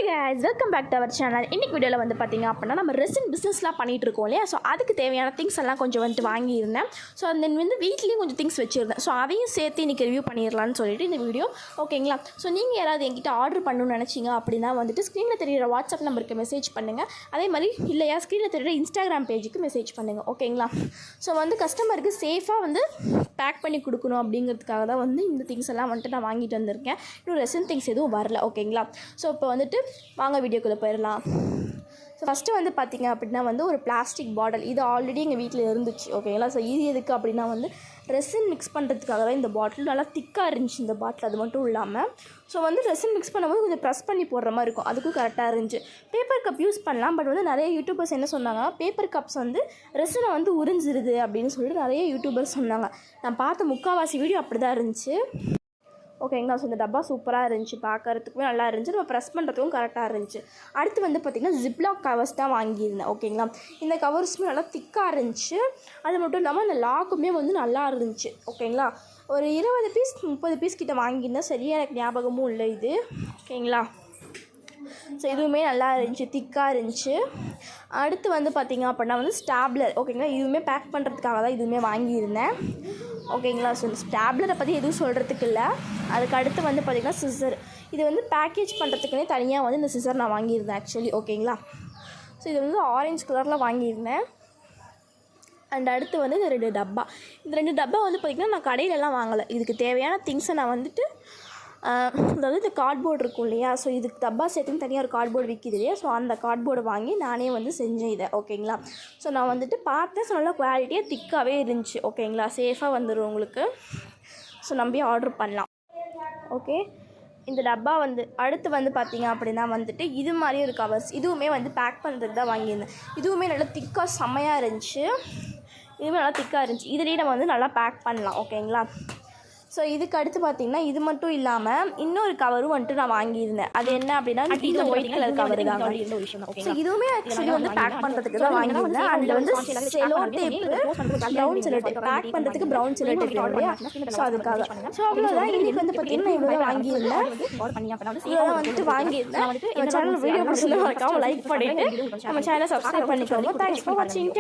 guys, welcome back to our channel. இன்னைக்கு வீடியோல வந்து பாத்தீங்க அப்படினா நம்ம ரெசின் பிசினஸ்லாம் பண்ணிட்டு இருக்கோம் இல்லையா. சோ அதுக்கு தேவையான திங்ஸ் எல்லாம் கொஞ்சம் வந்து வாங்கி இருந்தேன். சோ அந்த வந்து வீட்லயே கொஞ்சம் திங்ஸ் வச்சிருந்தேன். சோ அதையும் சேர்த்து இன்னைக்கு ரிவ்யூ பண்ணிரலாம்னு சொல்லிட்டு இந்த வீடியோ ஓகேங்களா. சோ நீங்க யாராவது என்கிட்ட ஆர்டர் பண்ணனும்னு நினைச்சீங்க அப்படினா வந்துட்டு ஸ்கிரீன்ல தெரியுற வாட்ஸ்அப் நம்பருக்கு மெசேஜ் பண்ணுங்க. அதே மாதிரி இல்லையா ஸ்கிரீன்ல தெரியுற இன்ஸ்டாகிராம் பேஜுக்கு மெசேஜ் பண்ணுங்க ஓகேங்களா. சோ வந்து கஸ்டமருக்கு சேஃபா வந்து பேக் பண்ணி கொடுக்கணும் அப்படிங்கிறதுக்காக தான் வந்து இந்த திங்ஸ் எல்லாம் வந்துட்டு நான் வாங்கிட்டு வந்திருக்கேன். இன்னும் ரெசின் திங்ஸ் எதுவும் வரல ஓகேங்களா. ஸோ இப்போ வந்துட்டு வாங்க வீடியோக்குள்ளே போயிடலாம். ஸோ ஃபஸ்ட்டு வந்து பார்த்திங்க அப்படின்னா வந்து ஒரு பிளாஸ்டிக் பாட்டில் இது ஆல்ரெடி எங்கள் வீட்டில் இருந்துச்சு ஓகேங்களா. ஸோ இது எதுக்கு அப்படின்னா வந்து ரெசின் மிக்ஸ் பண்ணுறதுக்காக தான் இந்த பாட்டில் நல்லா திக்காக இருந்துச்சு இந்த பாட்டில். அது மட்டும் இல்லாமல் ஸோ வந்து ரெசின் மிக்ஸ் பண்ணும்போது கொஞ்சம் ப்ரெஸ் பண்ணி போடுற மாதிரி இருக்கும், அதுக்கும் கரெக்டாக இருந்துச்சு. பேப்பர் கப் யூஸ் பண்ணலாம், பட் வந்து நிறைய யூடியூபர்ஸ் என்ன சொன்னாங்கன்னா பேப்பர் கப்ஸ் வந்து ரெசினை வந்து உறிஞ்சிருது அப்படின்னு சொல்லிட்டு நிறைய யூடியூபர்ஸ் சொன்னாங்க. நான் பார்த்த முக்கால்வாசி வீடியோ அப்படி தான் இருந்துச்சு ஓகேங்களா. ஸோ இந்த டப்பா சூப்பராக இருந்துச்சு, பார்க்குறதுக்குமே நல்லா இருந்துச்சு, நம்ம ப்ரெஸ் பண்ணுறதுக்கும் கரெக்டாக இருந்துச்சு. அடுத்து வந்து பார்த்திங்கன்னா ஜிப்லாக் கவர்ஸ் தான் வாங்கியிருந்தேன் ஓகேங்களா. இந்த கவர்ஸுமே நல்லா திக்காக இருந்துச்சு, அது மட்டும் இல்லாமல் அந்த லாக்குமே வந்து நல்லா இருந்துச்சு ஓகேங்களா. ஒரு 20 பீஸ் 30 பீஸ் கிட்ட வாங்கியிருந்தேன், சரியாக எனக்கு ஞாபகமும் இல்லை இது ஓகேங்களா. ஸோ இதுவுமே நல்லா இருந்துச்சு, திக்காக இருந்துச்சு. அடுத்து வந்து பார்த்திங்க அப்படின்னா வந்து ஸ்டாப்லர் ஓகேங்களா. இதுவுமே பேக் பண்ணுறதுக்காக தான் இதுவுமே வாங்கியிருந்தேன் ஓகேங்களா. ஸோ ஸ்டாப்லரை பற்றி எதுவும் சொல்கிறதுக்கு இல்லை. அதுக்கு அடுத்து வந்து பார்த்திங்கன்னா சிசர், இது வந்து பேக்கேஜ் பண்ணுறதுக்குனே தனியாக வந்து இந்த சிசர் நான் வாங்கியிருந்தேன் ஆக்சுவலி ஓகேங்களா. ஸோ இது வந்து ஆரஞ்சு கலரில் வாங்கியிருந்தேன். அண்ட் அடுத்து வந்து இந்த 2 டப்பா, இந்த 2 டப்பா வந்து பார்த்திங்கன்னா நான் கடையிலலாம் வாங்கலை. இதுக்கு தேவையான திங்ஸை நான் வந்துட்டு அதாவது இந்த கார்ட்போர்டு இருக்கும் இல்லையா. ஸோ இதுக்கு டப்பா சேர்த்துன்னு தனியாக ஒரு கார்ட்போர்டு விற்கிது இல்லையா. ஸோ அந்த கார்ட்போர்டை வாங்கி நானே வந்து செஞ்சேன் இதை ஓகேங்களா. ஸோ நான் வந்துட்டு பார்த்தேன், ஸோ நல்லா குவாலிட்டியாக திக்காகவே இருந்துச்சு ஓகேங்களா. சேஃபாக வந்துடும் உங்களுக்கு. ஸோ நம்பி ஆர்டர் பண்ணலாம் ஓகே. இந்த டப்பா வந்து அடுத்து வந்து பார்த்திங்க அப்படின்னா வந்துட்டு இது மாதிரி ஒரு கவர்ஸ், இதுவுமே வந்து பேக் பண்ணுறதுக்கு தான் வாங்கியிருந்தேன். இதுவுமே நல்லா திக்காக செம்மையாக இருந்துச்சு, இதுவுமே நல்லா திக்காக இருந்துச்சு. இதுலேயே நம்ம வந்து நல்லா பேக் பண்ணலாம் ஓகேங்களா. ஸோ இதுக்கு அடுத்து பார்த்திங்கன்னா இது மட்டும் இல்லாமல் இன்னொரு கவரும் வந்துட்டு நான் வாங்கியிருந்தேன். அது என்ன அப்படின்னா இந்த ஒயிட் கலர் கவர் தான். ஸோ இதுவுமே ஆக்சுவலி வந்து பேக் பண்ணுறதுக்கு தான் வாங்கியிருந்தேன். அதில் வந்து cello tape, brown cello tape pack பண்ணுறதுக்கு ப்ரௌன் செலோ டேப் இல்லையா. ஸோ அதுக்காக ஸோ அவ்வளோதான். இன்றைக்கி வந்து பார்த்திங்கன்னா நான் இவ்வளோ வாங்கியிருந்தேன், இதெல்லாம் வந்துட்டு வாங்கியிருந்தேன். நம்ம சேனல் வீடியோ பிடிச்சிருந்தா மறக்காம லைக் பண்ணிவிட்டு நம்ம சேனலை சப்ஸ்கிரைப் பண்ணிக்கோங்க. தேங்க்ஸ் ஃபார் வாட்சிங்.